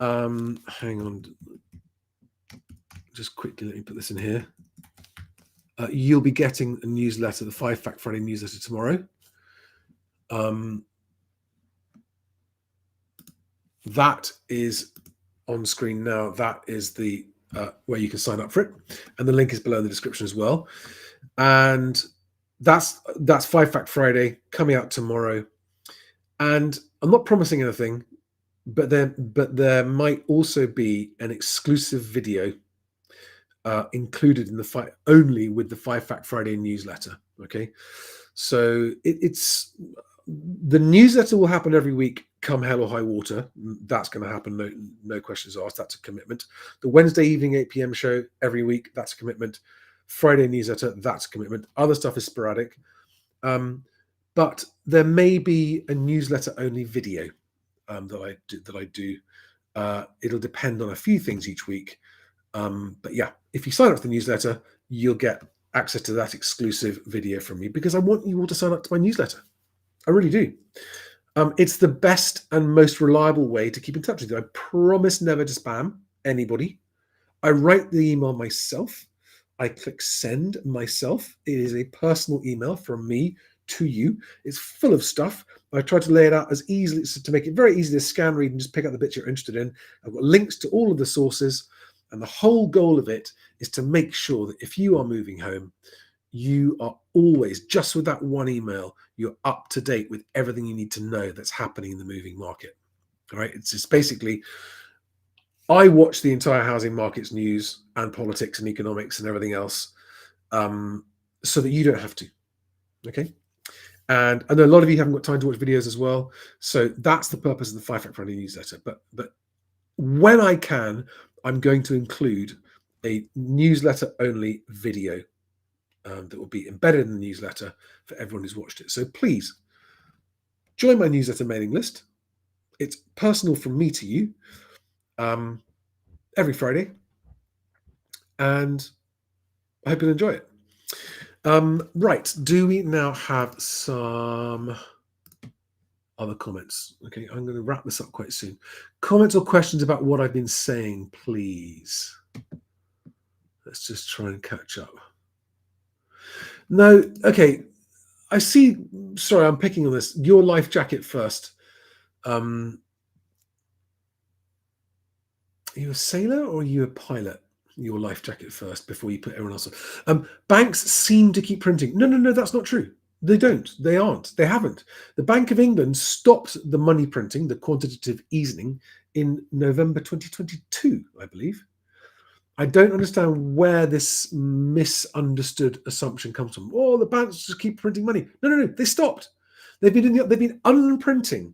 hang on, just quickly, let me put this in here. You'll be getting a newsletter, the 5 Fact Friday newsletter tomorrow. That is on screen now. That is the where you can sign up for it, and the link is below in the description as well. And that's 5 Fact Friday coming out tomorrow. And I'm not promising anything, but there might also be an exclusive video included in the only with the 5 Fact Friday newsletter. Okay, so it's the newsletter will happen every week, come hell or high water. That's going to happen. No questions asked. That's a commitment. The Wednesday evening 8 p.m. show every week. That's a commitment. Friday newsletter. That's a commitment. Other stuff is sporadic. But there may be a newsletter only video that I do. It'll depend on a few things each week. But yeah, if you sign up for the newsletter, you'll get access to that exclusive video from me, because I want you all to sign up to my newsletter. I really do. It's the best and most reliable way to keep in touch with you. I promise never to spam anybody. I write the email myself. I click send myself. It is a personal email from me to you. It's full of stuff. I try to lay it out as easily to make it very easy to scan, read, and just pick up the bits you're interested in. I've got links to all of the sources, and the whole goal of it is to make sure that if you are moving home, you are always, just with that one email, you're up to date with everything you need to know that's happening in the moving market. All right. It's just basically, I watch the entire housing markets news and politics and economics and everything else, so that you don't have to. Okay. And I know a lot of you haven't got time to watch videos as well. So that's the purpose of the 5 Fact Friday newsletter. But when I can, I'm going to include a newsletter only video that will be embedded in the newsletter for everyone who's watched it. So please join my newsletter mailing list. It's personal from me to you every Friday. And I hope you'll enjoy it. Right, do we now have some other comments? Okay, I'm going to wrap this up quite soon. Comments or questions about what I've been saying, please. Let's just try and catch up. No, okay. I see. Sorry, I'm picking on this. Your life jacket first. Are you a sailor or are you a pilot? your life jacket first before you put everyone else on. Banks seem to keep printing. No, that's not true. They don't. They aren't. They haven't. The Bank of England stopped the money printing, the quantitative easing, in November 2022, I believe. I don't understand where this misunderstood assumption comes from. Oh, the banks just keep printing money. No. They stopped. They've been unprinting.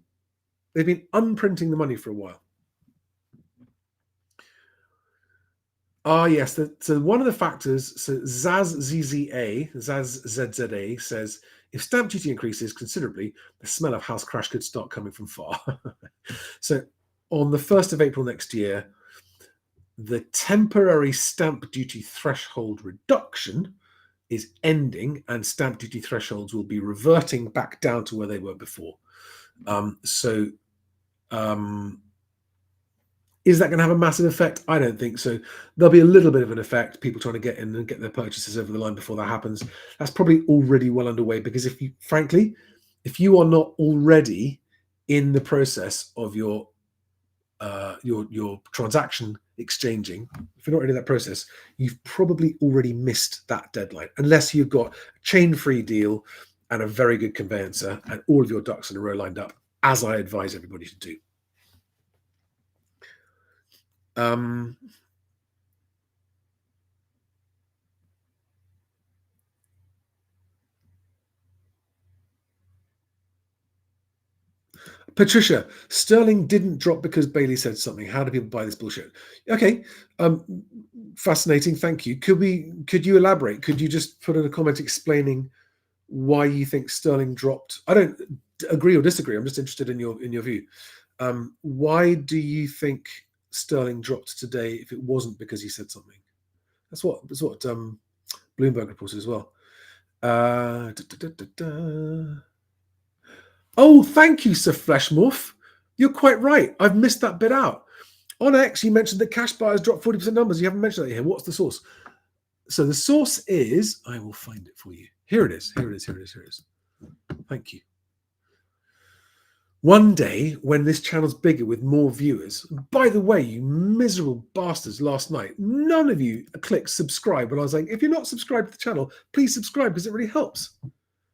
They've been unprinting the money for a while. Yes. So one of the factors, so ZZA says, if stamp duty increases considerably, the smell of house crash could start coming from far. So on the 1st of April next year, the temporary stamp duty threshold reduction is ending, and stamp duty thresholds will be reverting back down to where they were before. Is that going to have a massive effect? I don't think so. There'll be a little bit of an effect, people trying to get in and get their purchases over the line before that happens. That's probably already well underway, because if you are not already in the process of your transaction exchanging, if you're not in that process, you've probably already missed that deadline, unless you've got a chain-free deal and a very good conveyancer and all of your ducks in a row lined up, as I advise everybody to do. Patricia, sterling didn't drop because Bailey said something. How do people buy this bullshit? Okay, fascinating. Thank you. Could you elaborate? Could you just put in a comment explaining why you think sterling dropped? I don't agree or disagree. I'm just interested in your view. Why do you think sterling dropped today if it wasn't because he said something? That's what Bloomberg reported as well. Oh, thank you, Sir Fleshmorph. You're quite right. I've missed that bit out. On X, you mentioned that cash buyers dropped 40% numbers. You haven't mentioned that here. What's the source? So the source is, I will find it for you. Here it is. Thank you. One day, when this channel's bigger with more viewers, by the way, you miserable bastards, last night, none of you clicked subscribe. And I was like, if you're not subscribed to the channel, please subscribe, because it really helps.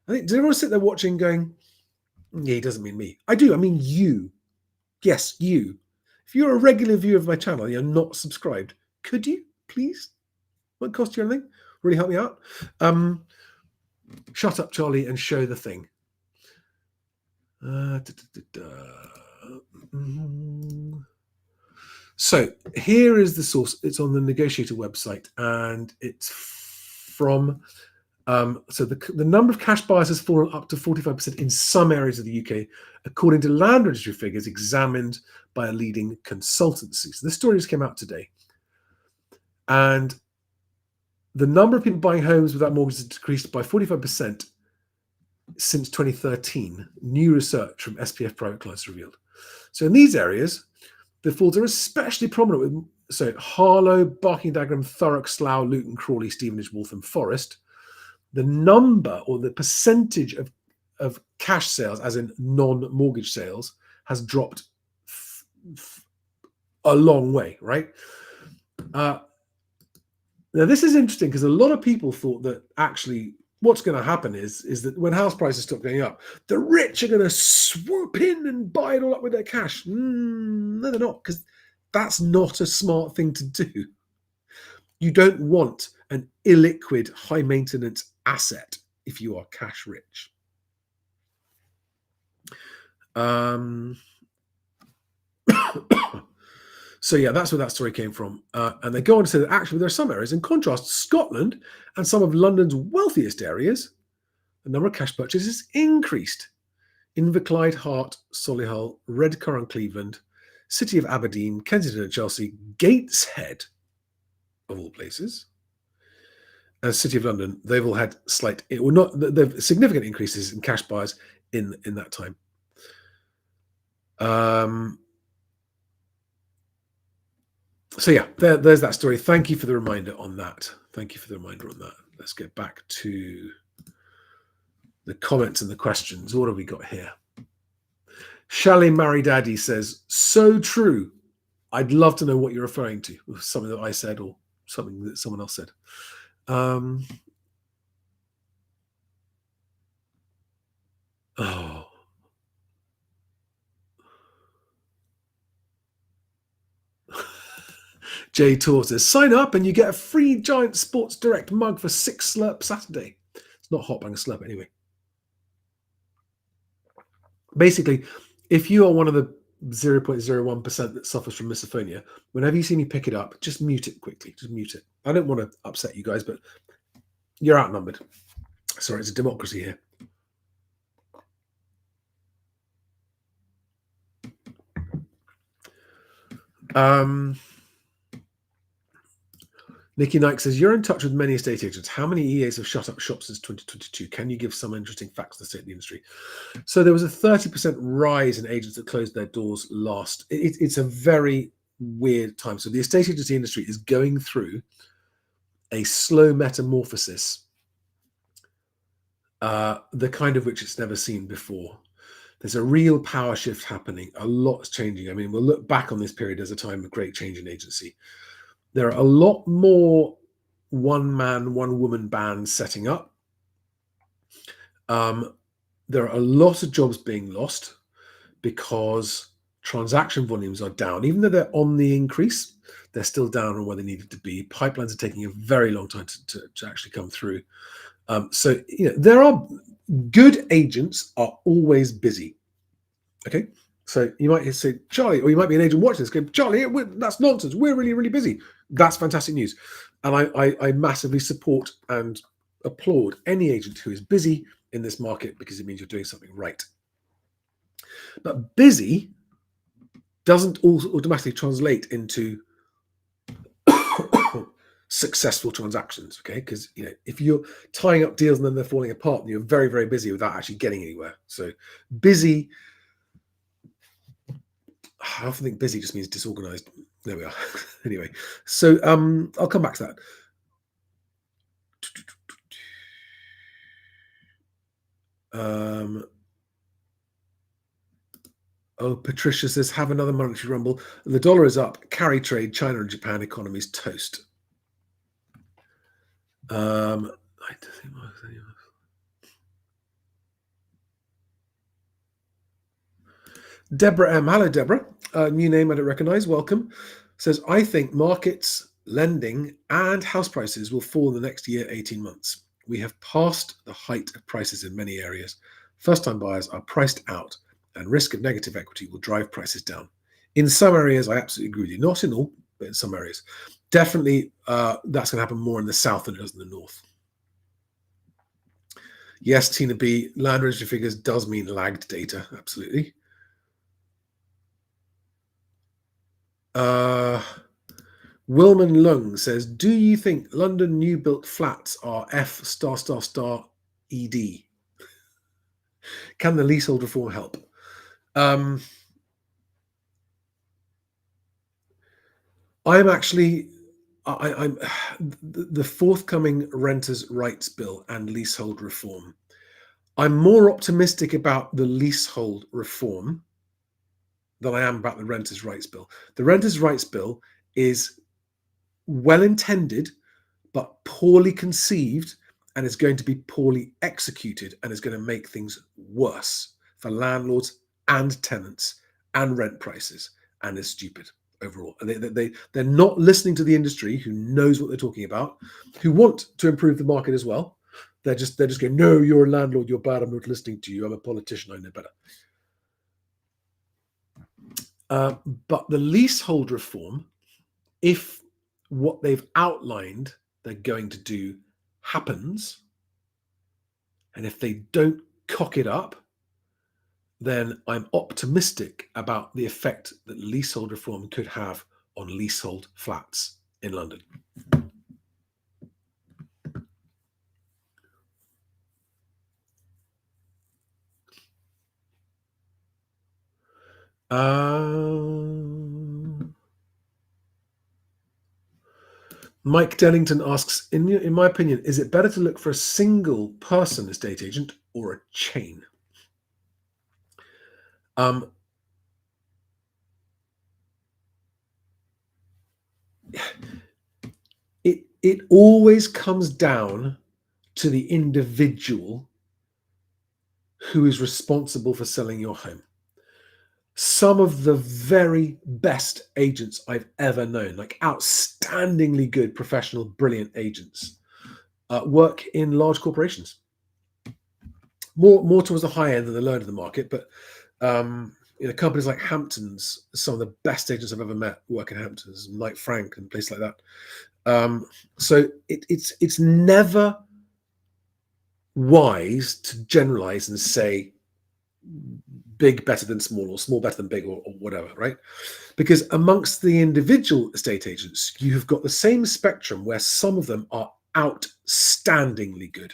I think, does everyone sit there watching going, yeah, he doesn't mean me. I do. I mean you. Yes, you. If you're a regular viewer of my channel and you're not subscribed, could you, please? Won't cost you anything. Really help me out. Shut up, Charlie, and show the thing. So here is the source. It's on the Negotiator website, and it's from... so the number of cash buyers has fallen up to 45% in some areas of the UK, according to land registry figures examined by a leading consultancy. So this story just came out today. And the number of people buying homes without mortgages has decreased by 45% since 2013. New research from SPF Private Clients revealed. So in these areas, the falls are especially prominent with Harlow, Barking Dagenham, Thurrock, Slough, Luton, Crawley, Stevenage, Waltham, Forest. The number or the percentage of cash sales, as in non-mortgage sales, has dropped a long way, right? Now, this is interesting, because a lot of people thought that actually what's going to happen is that when house prices stop going up, the rich are going to swoop in and buy it all up with their cash. No, they're not, because that's not a smart thing to do. You don't want an illiquid, high-maintenance asset if you are cash rich. So yeah, that's where that story came from. And they go on to say that actually there are some areas, in contrast, Scotland and some of London's wealthiest areas, the number of cash purchases increased. Inverclyde, Hart, Solihull, Redcar and Cleveland, City of Aberdeen, Kensington and Chelsea, Gateshead, of all places, and City of London, they've all had they've significant increases in cash buyers in that time. So yeah, there's that story. Thank you for the reminder on that. Let's get back to the comments and the questions. What have we got here? Shally Marry Daddy says, so true. I'd love to know what you're referring to. Something that I said or something that someone else said. Oh. Jay Tor says, sign up and you get a free Giant Sports Direct mug for 6 Slurp Saturday. It's not hot, but I'm going to slurp it anyway. Basically, if you are one of the 0.01% that suffers from misophonia, whenever you see me pick it up, just mute it quickly. Just mute it. I don't want to upset you guys, but you're outnumbered. Sorry, it's a democracy here. Nikki Knight says, you're in touch with many estate agents. How many EAs have shut up shops since 2022? Can you give some interesting facts to the state of the industry? So there was a 30% rise in agents that closed their doors last. It's a very weird time. So the estate agency industry is going through a slow metamorphosis, the kind of which it's never seen before. There's a real power shift happening. A lot's changing. I mean, we'll look back on this period as a time of great change in agency. There are a lot more one-man, one-woman bands setting up. There are a lot of jobs being lost because transaction volumes are down. Even though they're on the increase, they're still down on where they needed to be. Pipelines are taking a very long time to actually come through. So, there are good agents are always busy. Okay. So you might say, Charlie, or you might be an agent watching this, go, Charlie, that's nonsense. We're really, really busy. That's fantastic news. And I massively support and applaud any agent who is busy in this market because it means you're doing something right. But busy doesn't automatically translate into successful transactions, okay? Because if you're tying up deals and then they're falling apart, then you're very, very busy without actually getting anywhere. So busy, I often think busy just means disorganized. There we are. Anyway, so I'll come back to that. Patricia says, have another monetary rumble. The dollar is up. Carry trade. China and Japan economies toast. Deborah M. Hello, Deborah. New name I don't recognize. Welcome. Says, I think markets, lending, and house prices will fall in the next year, 18 months. We have passed the height of prices in many areas. First-time buyers are priced out, and risk of negative equity will drive prices down. In some areas, I absolutely agree with you. Not in all, but in some areas. Definitely, that's going to happen more in the south than it does in the north. Yes, Tina B, land registry figures does mean lagged data. Absolutely. Wilman Lung says, do you think London new built flats are F ****ED? Can the leasehold reform help? I'm the forthcoming renters' rights bill and leasehold reform. I'm more optimistic about the leasehold reform than I am about the renters' rights bill. The renters' rights bill is well-intended, but poorly conceived, and is going to be poorly executed, and is going to make things worse for landlords and tenants and rent prices, and is stupid overall. And they're not listening to the industry, who knows what they're talking about, who want to improve the market as well. They're just going, no, you're a landlord, you're bad, I'm not listening to you, I'm a politician, I know better. But the leasehold reform, if what they've outlined they're going to do happens, and if they don't cock it up, then I'm optimistic about the effect that leasehold reform could have on leasehold flats in London. Mike Dennington asks, in my opinion, is it better to look for a single person estate agent or a chain? it always comes down to the individual who is responsible for selling your home. Some of the very best agents I've ever known, like outstandingly good, professional, brilliant agents, work in large corporations. More towards the high end than the low end of the market, but companies like Hamptons, some of the best agents I've ever met work in Hamptons, Knight Frank and places like that. So it's never wise to generalize and say big better than small, or small better than big, or whatever, right? Because amongst the individual estate agents, you've got the same spectrum where some of them are outstandingly good.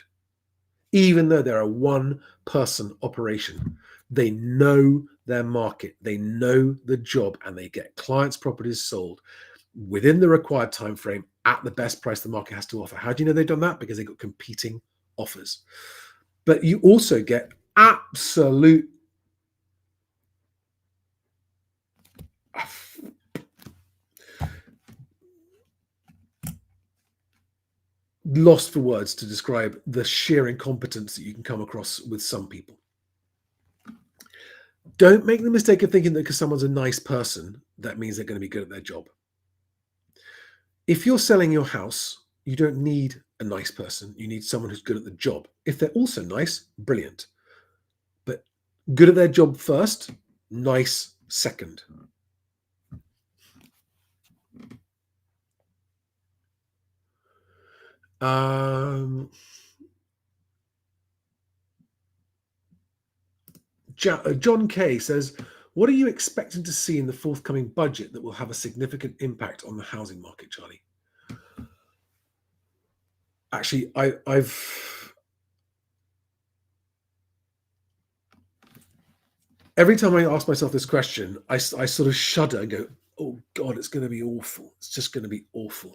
Even though they're a one-person operation, they know their market, they know the job, and they get clients' properties sold within the required time frame at the best price the market has to offer. How do you know they've done that? Because they got competing offers. But you also get absolute lost for words to describe the sheer incompetence that you can come across with some people. Don't make the mistake of thinking that because someone's a nice person, that means they're going to be good at their job. If you're selling your house, you don't need a nice person. You need someone who's good at the job. If they're also nice, brilliant. But good at their job first, nice second. John Kay says, what are you expecting to see in the forthcoming budget that will have a significant impact on the housing market, Charlie? Actually, every time I ask myself this question, I sort of shudder and go, oh God, it's going to be awful. It's just going to be awful.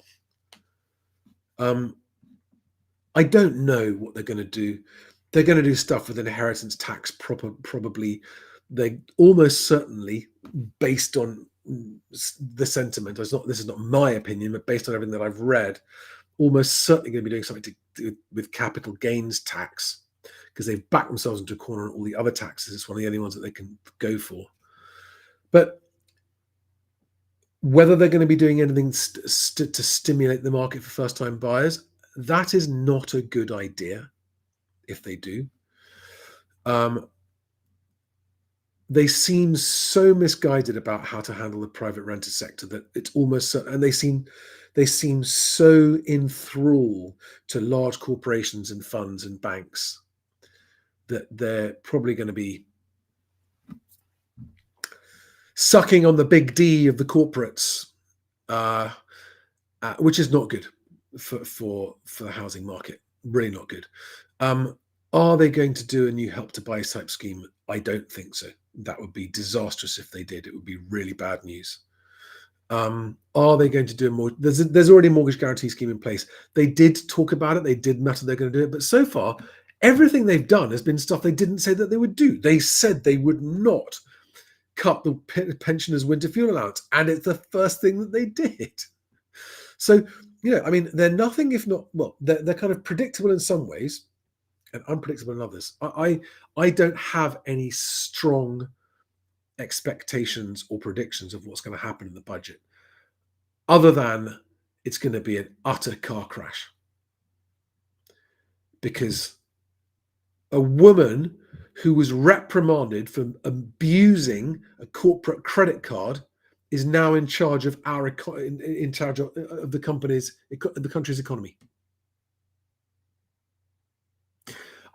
I don't know what they're going to do. They're going to do stuff with inheritance tax, probably. They almost certainly, based on the sentiment, this is not my opinion, but based on everything that I've read, almost certainly going to be doing something to do with capital gains tax, because they've backed themselves into a corner on all the other taxes. It's one of the only ones that they can go for. But whether they're going to be doing anything to stimulate the market for first-time buyers, that is not a good idea if they do. They seem so misguided about how to handle the private renter sector that it's almost, and they seem so enthralled to large corporations and funds and banks that they're probably going to be sucking on the big D of the corporates, which is not good for the housing market. Really not good. Are they going to do a new Help to Buy type scheme? I don't think so. That would be disastrous if they did. It would be really bad news. Are they going to do a more? There's already a mortgage guarantee scheme in place. They did talk about it. They did mutter they're going to do it. But so far, everything they've done has been stuff they didn't say that they would do. They said they would not cut the pensioners' winter fuel allowance, and it's the first thing that they did. So, I mean, they're nothing if not, well, they're kind of predictable in some ways and unpredictable in others. I don't have any strong expectations or predictions of what's going to happen in the budget, other than it's going to be an utter car crash. Because a woman who was reprimanded for abusing a corporate credit card is now in charge of the country's economy.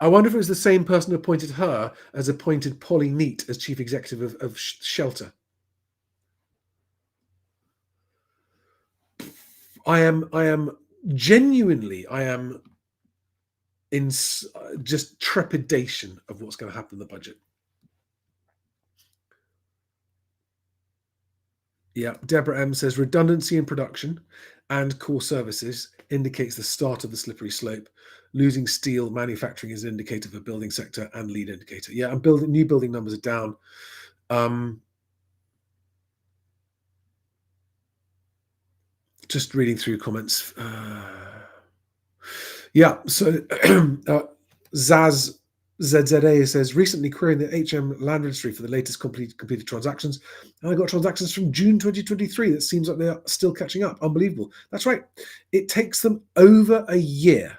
I wonder if it was the same person who appointed her as appointed Polly Neat as chief executive of Shelter. I am genuinely in just trepidation of what's going to happen in the budget. Yeah, Deborah M says redundancy in production and core services indicates the start of the slippery slope. Losing steel manufacturing is an indicator for building sector and lead indicator. Yeah, and new building numbers are down. Just reading through comments. Yeah, so Zaz ZZA says, recently querying the HM land registry for the latest completed transactions, and I got transactions from June 2023 that seems like they're still catching up. Unbelievable. That's right. It takes them over a year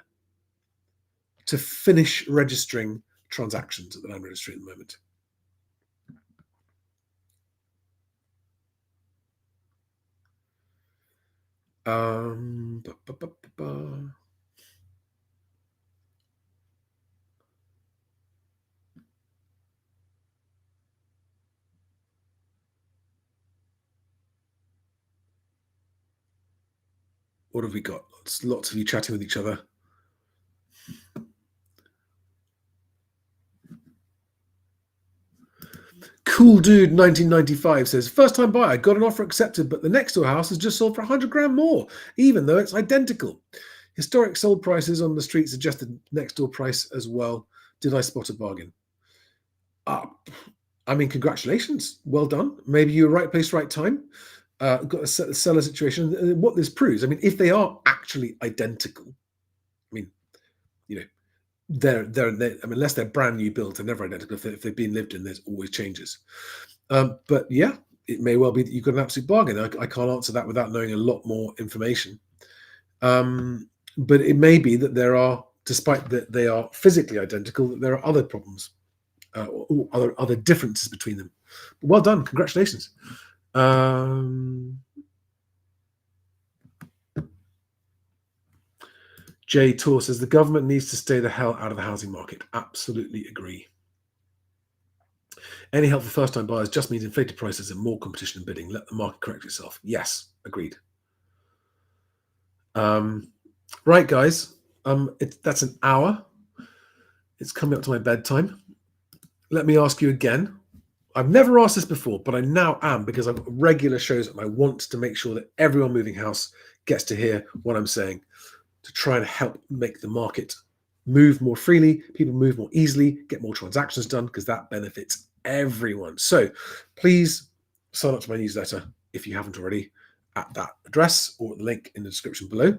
to finish registering transactions at the land registry at the moment. What have we got? Lots of you chatting with each other. Cool Dude 1995 says, first time buyer, got an offer accepted, but the next door house has just sold for 100 grand more, even though it's identical. Historic sold prices on the street suggested next door price as well. Did I spot a bargain? I mean, congratulations. Well done. Maybe you're right place, right time. Got a seller situation. What this proves, I mean, if they are actually identical, I mean, you know, they're I mean, unless they're brand new built, they're never identical. If they've been lived in, there's always changes. But yeah, it may well be that you've got an absolute bargain. I can't answer that without knowing a lot more information. But it may be that there are, despite that they are physically identical, that there are other problems, or other differences between them. But well done, congratulations. Jay Tor says the government needs to stay the hell out of the housing market. Absolutely agree. Any help for first-time buyers just means inflated prices and more competition and bidding. Let the market correct itself. Yes, agreed. Right, guys. That's an hour. It's coming up to my bedtime. Let me ask you again. I've never asked this before, but I now am, because I've got regular shows and I want to make sure that everyone moving house gets to hear what I'm saying, to try and help make the market move more freely, people move more easily, get more transactions done, because that benefits everyone. So please sign up to my newsletter if you haven't already at that address or at the link in the description below.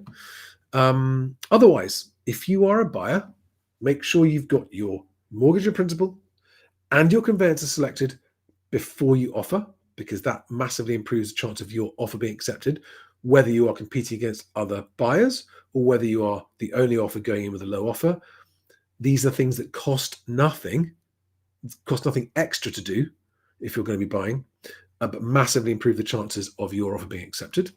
Otherwise, if you are a buyer, make sure you've got your mortgage in principle and your conveyancer selected before you offer, because that massively improves the chance of your offer being accepted, whether you are competing against other buyers or whether you are the only offer going in with a low offer. These are things that cost nothing extra to do if you're going to be buying, but massively improve the chances of your offer being accepted.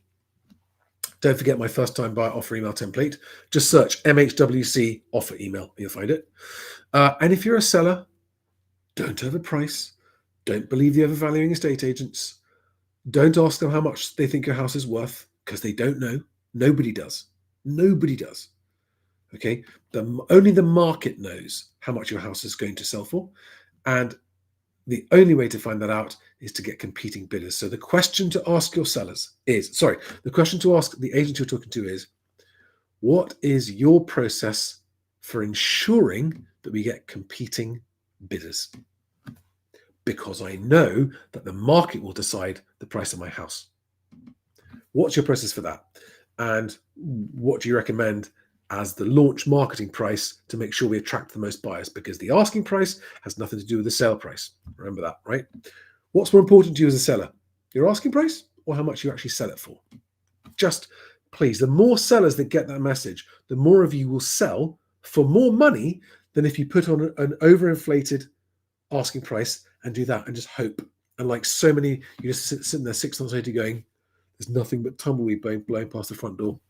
Don't forget my first time buyer offer email template. Just search MHWC offer email and you'll find it. And if you're a seller, don't overprice. Don't believe the overvaluing estate agents. Don't ask them how much they think your house is worth, because they don't know. Nobody does. Nobody does. Okay? Only the market knows how much your house is going to sell for. And the only way to find that out is to get competing bidders. So the question to ask your sellers is, the question to ask the agent you're talking to is, what is your process for ensuring that we get competing bidders? Because I know that the market will decide the price of my house. What's your process for that? And what do you recommend as the launch marketing price to make sure we attract the most buyers? Because the asking price has nothing to do with the sale price. Remember that, right? What's more important to you as a seller? Your asking price or how much you actually sell it for? Just please, the more sellers that get that message, the more of you will sell for more money than if you put on an overinflated asking price and do that and just hope. And like so many, you just sitting there 6 months later going, there's nothing but tumbleweed blowing past the front door.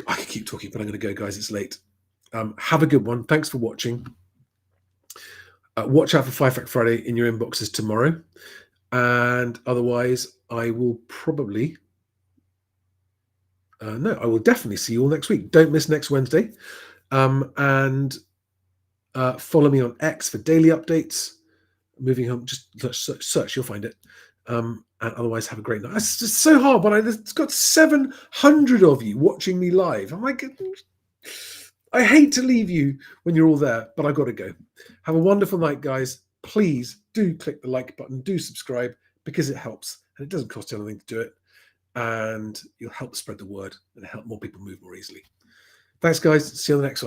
I could keep talking, but I'm going to go, guys. It's late. Have a good one. Thanks for watching. Watch out for 5 Fact Friday in your inboxes tomorrow. And otherwise, I will probably... I will definitely see you all next week. Don't miss next Wednesday. And follow me on X for daily updates. Moving home, just search, you'll find it. And otherwise, have a great night. It's just so hard, but it's got 700 of you watching me live. I'm like, I hate to leave you when you're all there, but I've got to go. Have a wonderful night, guys. Please do click the like button, do subscribe, because it helps and it doesn't cost you anything to do it. and you'll help spread the word and help more people move more easily. Thanks, guys. See you on the next one.